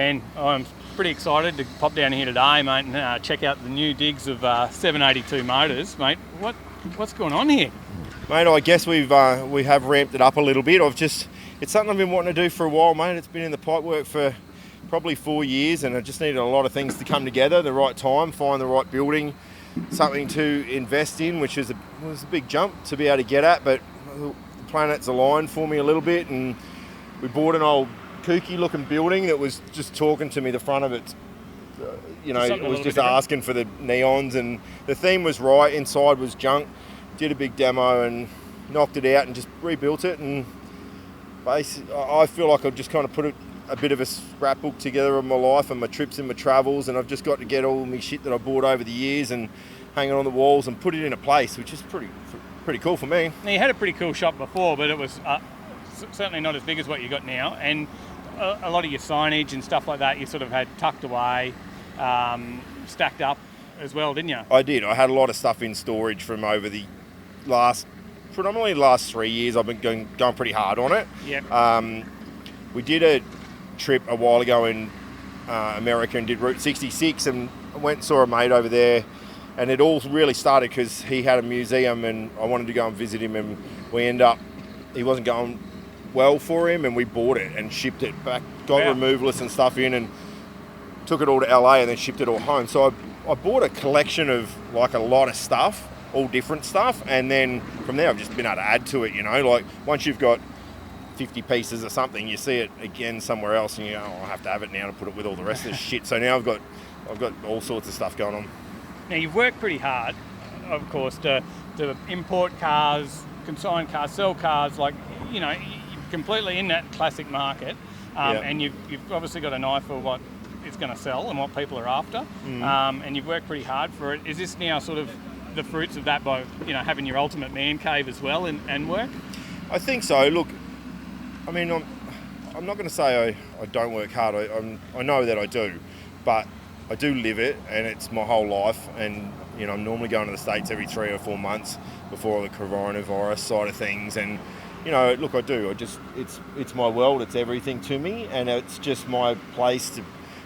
Ben, I'm pretty excited to pop down here today, mate, and check out the new digs of 782 Motors, mate. What's going on here? Mate, I guess we have ramped it up a little bit. It's something I've been wanting to do for a while, mate. It's been in the pipe work for probably 4 years, and I just needed a lot of things to come together, the right time, find the right building, something to invest in, which was a big jump to be able to get at, but the planets aligned for me a little bit, and we bought an old kooky looking building that was just talking to me. The front of it, it was just asking for the neons, and the theme was right. Inside was junk. Did a big demo and knocked it out and just rebuilt it. And basically, I feel like I've just kind of put a bit of a scrapbook together of my life and my trips and my travels, and I've just got to get all my shit that I bought over the years and hang it on the walls and put it in a place, which is pretty cool for me. Now, you had a pretty cool shop before, but it was certainly not as big as what you got now, and a lot of your signage and stuff like that you sort of had tucked away, stacked up as well, didn't you? I did. I had a lot of stuff in storage from over the predominantly last 3 years. I've been going pretty hard on it. Yep. We did a trip a while ago in America and did Route 66, and went and saw a mate over there, and it all really started because he had a museum and I wanted to go and visit him, and he wasn't going well for him, and we bought it and shipped it back, got removalists and stuff in, and took it all to LA and then shipped it all home. So I bought a collection of like a lot of stuff, all different stuff, and then from there I've just been able to add to it, like once you've got 50 pieces or something, you see it again somewhere else and you go, I have to have it now to put it with all the rest of this shit. So now I've got all sorts of stuff going on. Now, you've worked pretty hard, of course, to import cars, consign cars, sell cars, you're completely in that classic market, and you've obviously got an eye for what it's going to sell and what people are after, and you've worked pretty hard for it. Is this now sort of the fruits of that by having your ultimate man cave as well and work? I think so. Look, I mean, I'm not going to say I don't work hard. I know that I do, but I do live it, and it's my whole life. And I'm normally going to the States every 3 or 4 months before the coronavirus side of things. And look, I do. It's my world. It's everything to me, and it's just my place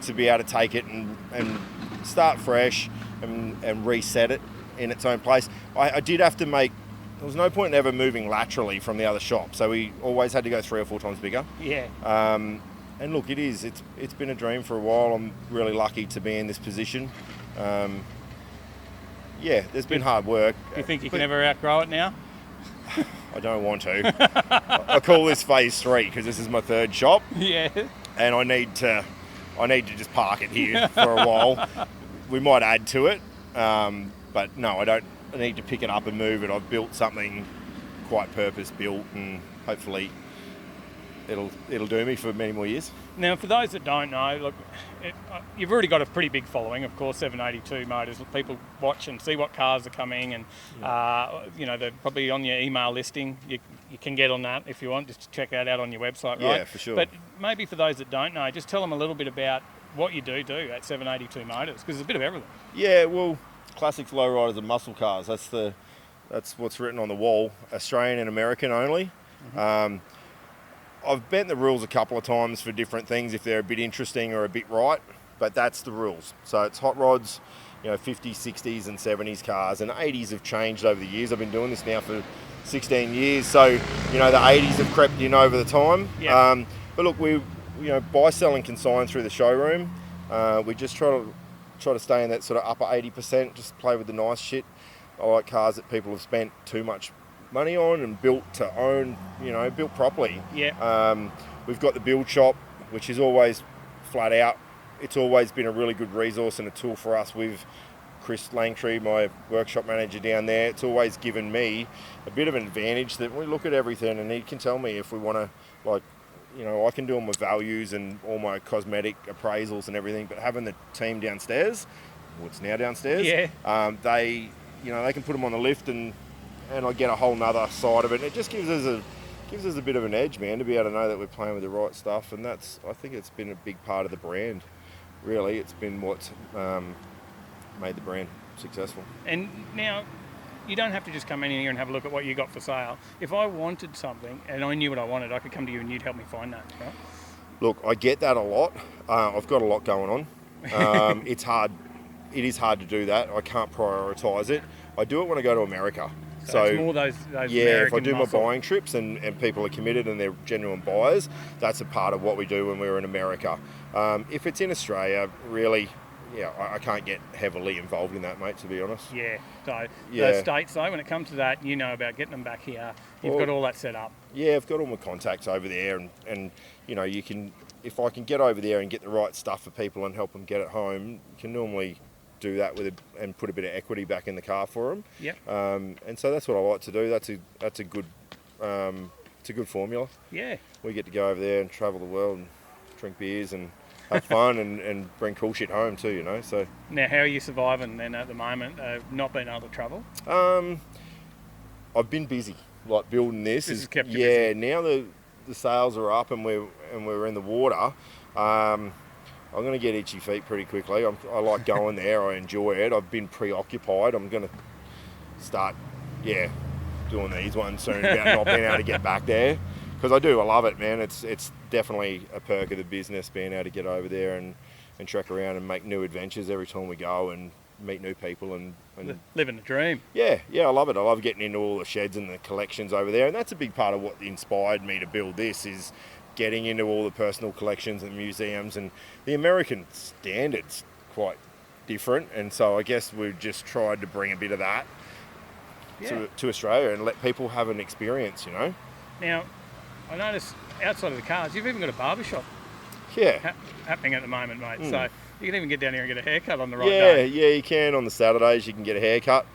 to be able to take it and start fresh and reset it in its own place. I did have to there was no point in ever moving laterally from the other shop, so we always had to go 3 or 4 times bigger. Yeah. And look, it's been a dream for a while. I'm really lucky to be in this position. There's been hard work. Do you think you can ever outgrow it now? I don't want to. I call this phase 3 because this is my 3rd shop. Yeah. And I need to just park it here for a while. We might add to it, but no, I don't. I need to pick it up and move it. I've built something quite purpose-built, and hopefully it'll do me for many more years. Now, for those that don't know, look, you've already got a pretty big following, of course, 782 Motors. People watch and see what cars are coming, and they're probably on your email listing. You can get on that if you want, just check that out on your website, right? Yeah, for sure. But maybe for those that don't know, just tell them a little bit about what you do at 782 Motors, because it's a bit of everything. Yeah, well, classics, lowriders and muscle cars. That's what's written on the wall. Australian and American only. Mm-hmm. I've bent the rules a couple of times for different things if they're a bit interesting or a bit right, but that's the rules. So it's hot rods, 50s, 60s and 70s cars, and 80s have changed over the years. I've been doing this now for 16 years, so the 80s have crept in over the time. Yeah. But look, we buy, sell and consign through the showroom. We just try to stay in that sort of upper 80%, just play with the nice shit. I like cars that people have spent too much money on and built to own, built properly. Yeah. We've got the build shop, which is always flat out. It's always been a really good resource and a tool for us with Chris Langtree, my workshop manager down there. It's always given me a bit of an advantage that we look at everything and he can tell me if we want to, I can do all my values and all my cosmetic appraisals and everything, but having the team downstairs, what's now downstairs, they can put them on the lift and I get a whole nother side of it. And it just gives us a bit of an edge, man, to be able to know that we're playing with the right stuff. And I think it's been a big part of the brand. Really, it's been what's made the brand successful. And now, you don't have to just come in here and have a look at what you got for sale. If I wanted something and I knew what I wanted, I could come to you and you'd help me find that, right? Look, I get that a lot. I've got a lot going on. It's hard. It is hard to do that. I can't prioritise it. I do it when I go to America. So it's more those yeah, American if I do muscle. my buying trips and people are committed and they're genuine buyers, that's a part of what we do when we're in America. If it's in Australia, really, yeah, I can't get heavily involved in that, mate, to be honest. Yeah, so Yeah. the States, though, when it comes to that, you know about getting them back here. You've got all that set up. Yeah, I've got all my contacts over there, and you know, if I can get over there and get the right stuff for people and help them get it home, you can normally do that and put a bit of equity back in the car for them. Yep. And so that's what I like to do. That's a good it's a good formula. Yeah. We get to go over there and travel the world and drink beers and have fun and bring cool shit home too, you know. So Now, how are you surviving then at the moment, not being able to travel? I've been busy, like building this. This has kept you busy. Now the sales are up and we're in the water. I'm going to get itchy feet pretty quickly. I like going there. I enjoy it. I've been preoccupied. I'm going to start, doing these ones soon about not being able to get back there. Because I do. I love it, man. It's definitely a perk of the business, being able to get over there and trek around and make new adventures every time we go and meet new people and Living the dream. yeah, I love it. I love getting into all the sheds and the collections over there. And that's a big part of what inspired me to build this, is getting into all the personal collections and museums, and the American standard's quite different, and so I guess we've just tried to bring a bit of that to Australia and let people have an experience, you know. Now, I noticed outside of the cars, you've even got a barber shop happening at the moment, mate. So you can even get down here and get a haircut on the right day. Yeah, you can. On the Saturdays you can get a haircut.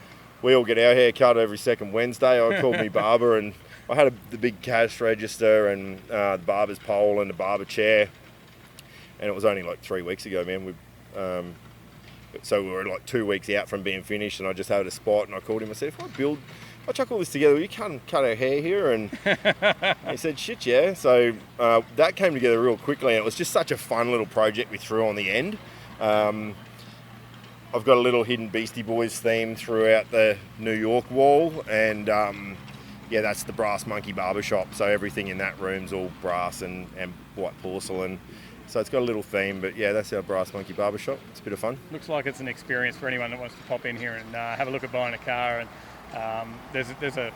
We all get our haircut every second Wednesday. I called me barber, and I had the big cash register and the barber's pole and the barber chair, and it was only like 3 weeks ago, man. So we were like 2 weeks out from being finished, and I just had a spot, and I called him. I said, if I chuck all this together, will you cut our hair here? And he said, shit, yeah. So that came together real quickly, and it was just such a fun little project we threw on the end. I've got a little hidden Beastie Boys theme throughout the New York wall, and that's the Brass Monkey Barbershop. So everything in that room's all brass and white porcelain. So it's got a little theme, but yeah, that's our Brass Monkey Barbershop. It's a bit of fun. Looks like it's an experience for anyone that wants to pop in here and have a look at buying a car. And there's a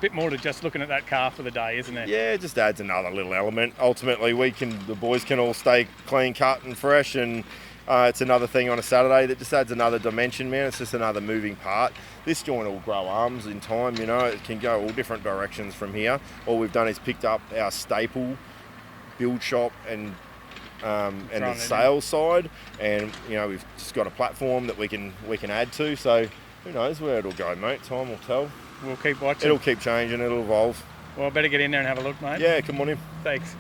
bit more to just looking at that car for the day, isn't there? Yeah, it just adds another little element. Ultimately, the boys can all stay clean cut and fresh, and it's another thing on a Saturday that just adds another dimension, man. It's just another moving part. This joint will grow arms in time, you know. It can go all different directions from here. All we've done is picked up our staple build shop and the sales side, and you know, we've just got a platform that we can add to. So who knows where it'll go, mate? Time will tell. We'll keep watching. It'll keep changing. It'll evolve. Well, I better get in there and have a look, mate. Yeah, come on in. Thanks.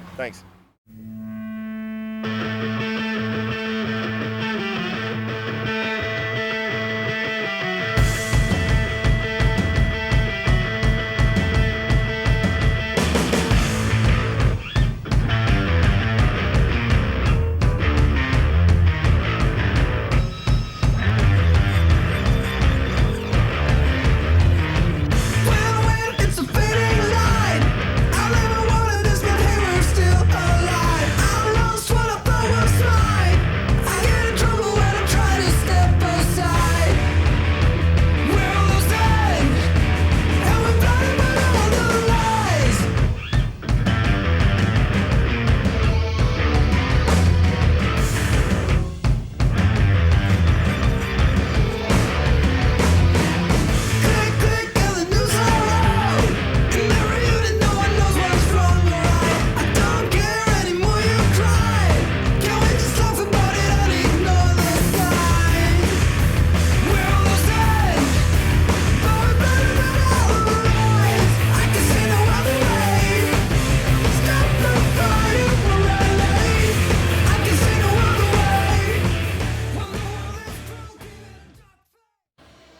It's a fading line. I never wanted this, but hey, we're still alive.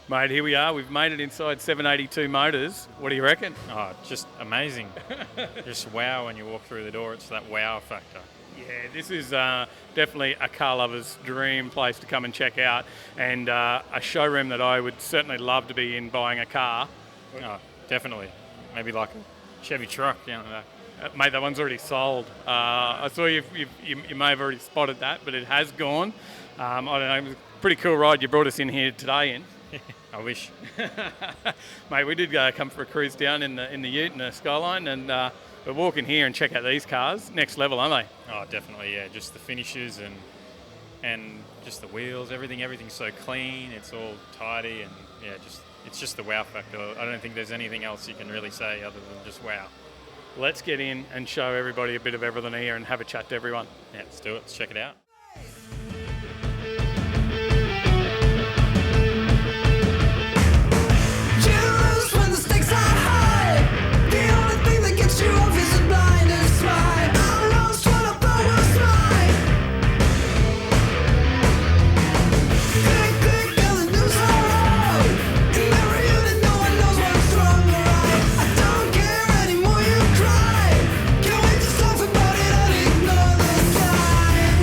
Mate, here we are. We've made it inside 782 Motors. What do you reckon? Oh, just amazing. Just wow when you walk through the door. It's that wow factor. Yeah, this is definitely a car lover's dream place to come and check out, and a showroom that I would certainly love to be in buying a car. Oh, definitely. Maybe like a Chevy truck down there. Mate, that one's already sold. I saw you may have already spotted that, but it has gone. I don't know, it was a pretty cool ride you brought us in here today in. I wish. Mate, we did come for a cruise down in the Ute and the Skyline, and we're walking here and check out these cars. Next level, aren't they? Oh, definitely, yeah. Just the finishes and just the wheels, everything's so clean. It's all tidy, and yeah, it's just the wow factor. I don't think there's anything else you can really say other than just wow. Let's get in and show everybody a bit of everything here and have a chat to everyone. Yeah, let's do it. Let's check it out. Choose when the stakes are high. The only thing that gets you off is a blinding smile. I'm lost when I thought was mine. Click, click, and the news are out. In every unit, no one knows what's wrong or right. I don't care anymore, you cry. Can't wait to laugh about it and ignore the sign.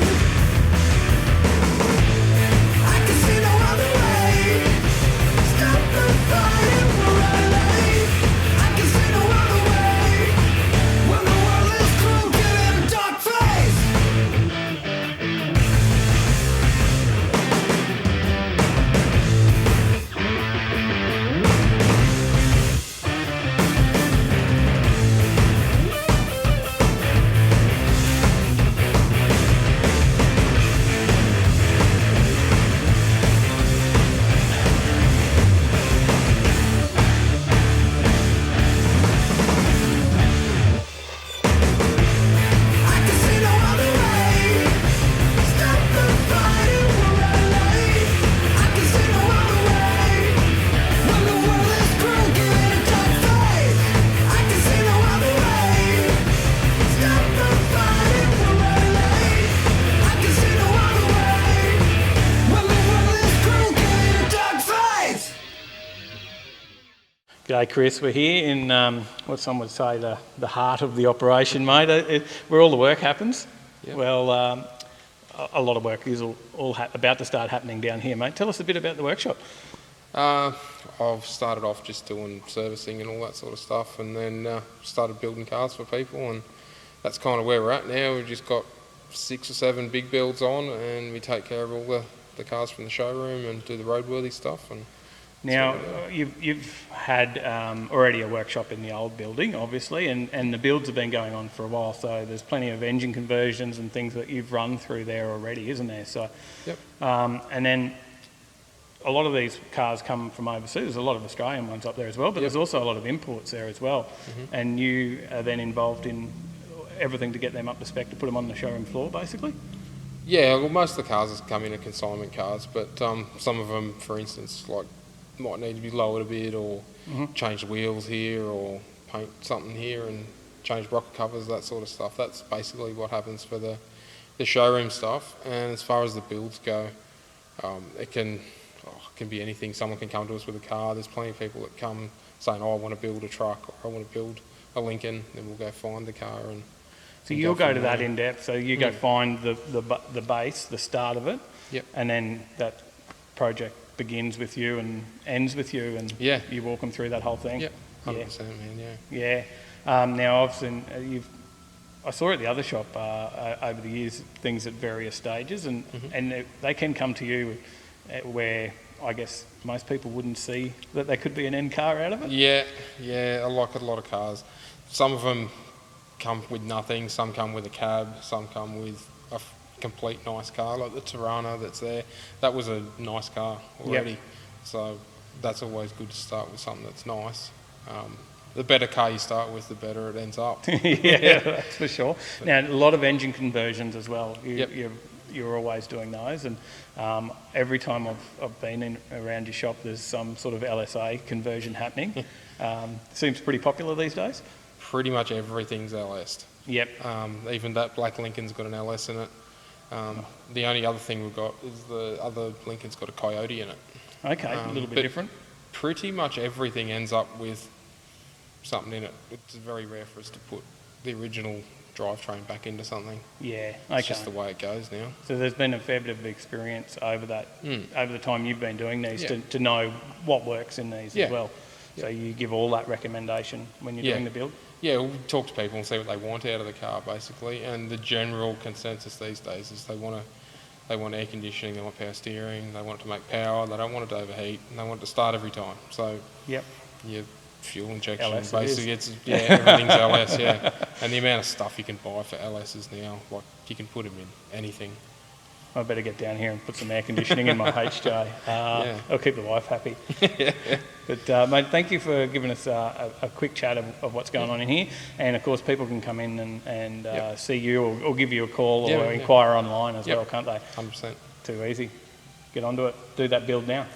I can see no other way. Stop the fighting for our life. I can see no other way. When the world is cruel, give it a dark face. I can see no other way. Stop the fighting for our life. I can see no other way. When the world is cruel, give it a dark face. I can see no other way. Stop the fighting for our life. I can see no other way. When the world is cruel, give it a dark face. G'day, Chris. We're here in what some would say the heart of the operation, mate. Where all the work happens. Yep. Well, a lot of work is all about to start happening down here, mate. Tell us a bit about the workshop. I've started off just doing servicing and all that sort of stuff, and then started building cars for people, and that's kind of where we're at now. We've just got 6 or 7 big builds on, and we take care of all the cars from the showroom and do the roadworthy stuff. And Now, you've had already a workshop in the old building, obviously, and the builds have been going on for a while, so there's plenty of engine conversions and things that you've run through there already, isn't there? So, Yep. And then a lot of these cars come from overseas. There's a lot of Australian ones up there as well, but there's also a lot of imports there as well. And you are then involved in everything to get them up to spec to put them on the showroom floor, basically? Yeah, well, most of the cars come in are consignment cars, but some of them, for instance, like might need to be lowered a bit, or change the wheels here, or paint something here and change rocker covers, that sort of stuff. That's basically what happens for the showroom stuff. And as far as the builds go, it can be anything. Someone can come to us with a car. There's plenty of people that come saying, "Oh, I want to build a truck," or "I want to build a Lincoln." Then we'll go find the car and. So you'll go to that in depth. So you go find the base, the start of it, Yep. and then that project begins with you and ends with you, and Yeah. you walk them through that whole thing. Yep, Yeah. 100%, man. Yeah. Yeah. Now I've seen I saw at the other shop over the years things at various stages, and they can come to you where I guess most people wouldn't see that there could be an end car out of it. Yeah. I like a lot of cars. Some of them come with nothing. Some come with a cab. Some come with a complete nice car, like the Tirana that's there. That was a nice car already. So that's always good to start with something that's nice. The better car you start with, the better it ends up. Yeah, that's for sure. Now, a lot of engine conversions as well. Yep. You're always doing those, and every time I've been around your shop, there's some sort of LSA conversion happening. Seems pretty popular these days. Pretty much everything's LS. Yep. Even that black Lincoln's got an LS in it. The only other thing we've got is the other Lincoln's got a Coyote in it. Okay, a little bit but different. Pretty much everything ends up with something in it. It's very rare for us to put the original drivetrain back into something. Yeah, It's okay. just the way it goes now. So there's been a fair bit of experience over that, over the time you've been doing these Yeah. to know what works in these Yeah. as well. So you give all that recommendation when you're doing the build? Yeah, we'll talk to people and see what they want out of the car, basically. And the general consensus these days is they want air conditioning, they want power steering, they want it to make power, they don't want it to overheat, and they want it to start every time. So Yep. your fuel injection, LS basically, everything's LS, And the amount of stuff you can buy for LSs now, like you can put them in anything. I better get down here and put some air conditioning in my HJ. I'll keep the wife happy. But mate, thank you for giving us a quick chat of what's going on in here. And of course, people can come in and see you or give you a call or inquire online as well, can't they? 100%. Too easy. Get onto it. Do that build now.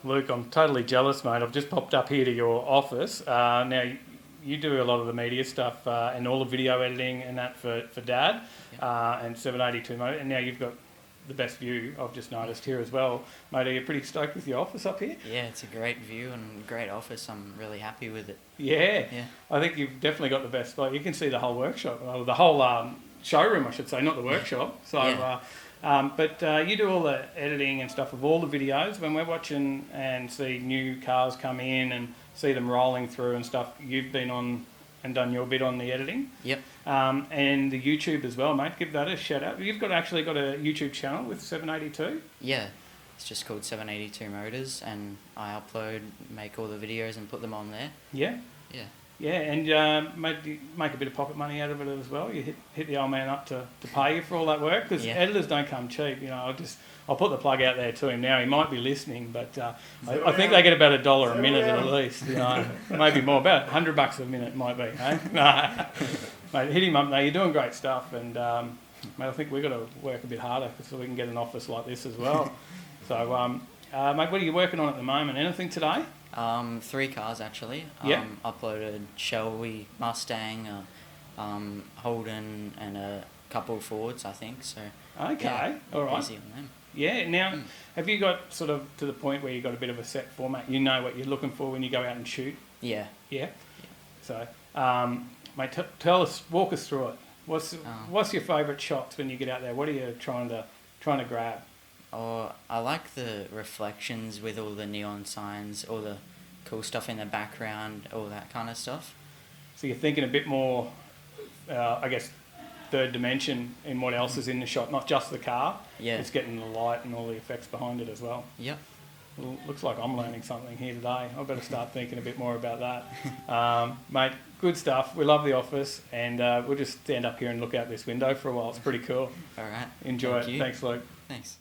Luke, I'm totally jealous, mate. I've just popped up here to your office. Now, you do a lot of the media stuff and all the video editing and that for Dad and 782 Motor. And now you've got the best view, I've just noticed here as well. Mate, are you pretty stoked with your office up here? Yeah, it's a great view and great office. I'm really happy with it. Yeah. I think you've definitely got the best spot. You can see the whole workshop, the whole showroom, I should say, not the workshop. So, but you do all the editing and stuff of all the videos. When we're watching and see new cars come in and see them rolling through and stuff, you've been on and done your bit on the editing. Yep. And the YouTube as well, mate. Give that a shout out. You've actually got a YouTube channel with 782? Yeah. It's just called 782 Motors, and I upload, make all the videos and put them on there. Yeah? Yeah. Yeah, and make a bit of pocket money out of it as well. You hit the old man up to pay you for all that work, because editors don't come cheap. You know, I'll put the plug out there to him now. He might be listening, but I think they get about $1 a minute at least. You know, maybe more, about $100 a minute might be. Eh? No, mate, hit him up. No, you're doing great stuff, and mate, I think we've got to work a bit harder so we can get an office like this as well. So, mate, what are you working on at the moment? Anything today? 3 cars actually. Yeah. Uploaded Shelby, Mustang, Holden, and a couple of Fords, I think. So. Okay, yeah, all right. Easy on them. Yeah. Now, have you got sort of to the point where you've got a bit of a set format? You know what you're looking for when you go out and shoot. Yeah. Yeah. So, mate, walk us through it. What's your favourite shots when you get out there? What are you trying to grab? Oh, I like the reflections with all the neon signs, all the cool stuff in the background, all that kind of stuff. So you're thinking a bit more, I guess, third dimension in what else is in the shot, not just the car. Yeah. It's getting the light and all the effects behind it as well. Yep. Well, looks like I'm learning something here today. I better start thinking a bit more about that. Mate, good stuff. We love the office, and we'll just stand up here and look out this window for a while. It's pretty cool. All right. Enjoy Thank it. you. Thanks, Luke. Thanks.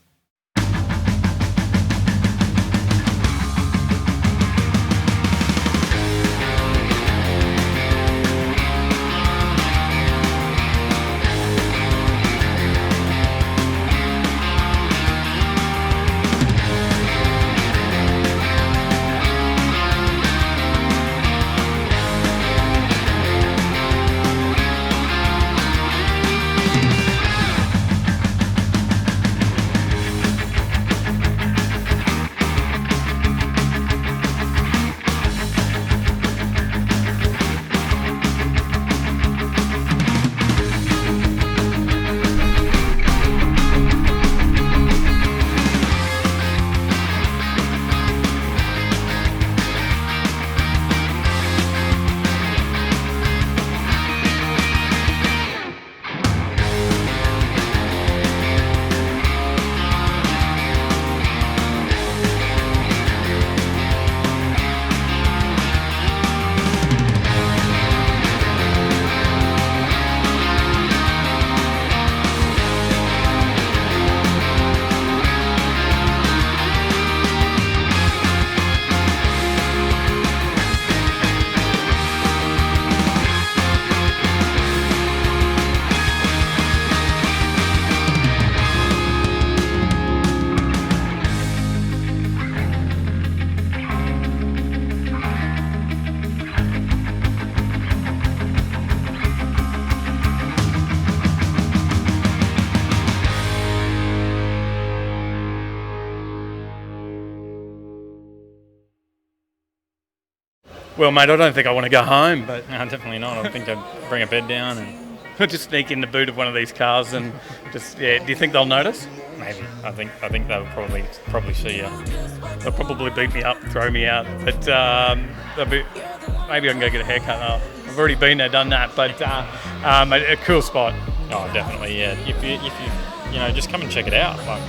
Well, mate, I don't think I want to go home, but No, definitely not. I think I'd bring a bed down and I'll just sneak in the boot of one of these cars and just, yeah. Do you think they'll notice? maybe. I think they'll probably see you. They'll probably beat me up, throw me out. But maybe I can go get a haircut. I've already been there, done that. But a cool spot. Oh, definitely, yeah. If you just come and check it out. Like,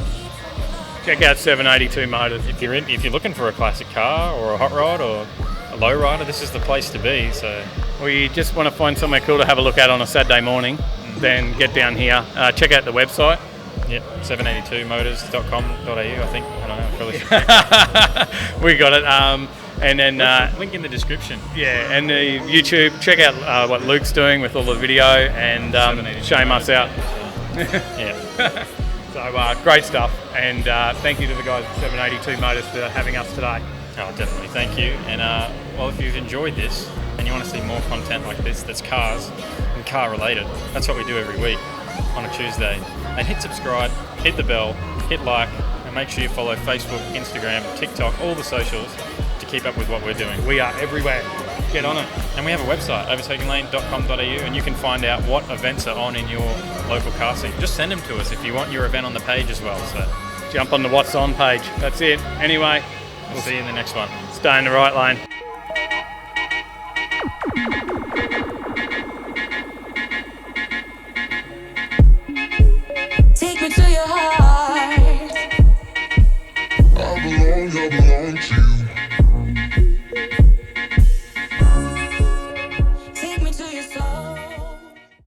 Check out 782 Motors. if you're looking for a classic car or a hot rod or a low rider, this is the place to be. So Or you just want to find somewhere cool to have a look at on a Saturday morning, then get down here. Check out the website. yeah, 782motors.com.au. I think. I don't know. Probably should check. We got it. And then Link in the description. yeah, and the YouTube. Check out what Luke's doing with all the video and 782 shame us out. Yeah. So great stuff. And thank you to the guys at 782 Motors for having us today. Oh, definitely. Thank you. And well, if you've enjoyed this and you want to see more content like this that's cars and car related, that's what we do every week on a Tuesday. And hit subscribe, hit the bell, hit like, and make sure you follow Facebook, Instagram, TikTok, all the socials to keep up with what we're doing. We are everywhere. Get on it. And we have a website, overtakinglane.com.au, and you can find out what events are on in your local car scene. Just send them to us if you want your event on the page as well. So Jump on the What's On page. That's it. Anyway, we'll see you in the next one. stay in the right lane. Take me to your heart. I belong to you.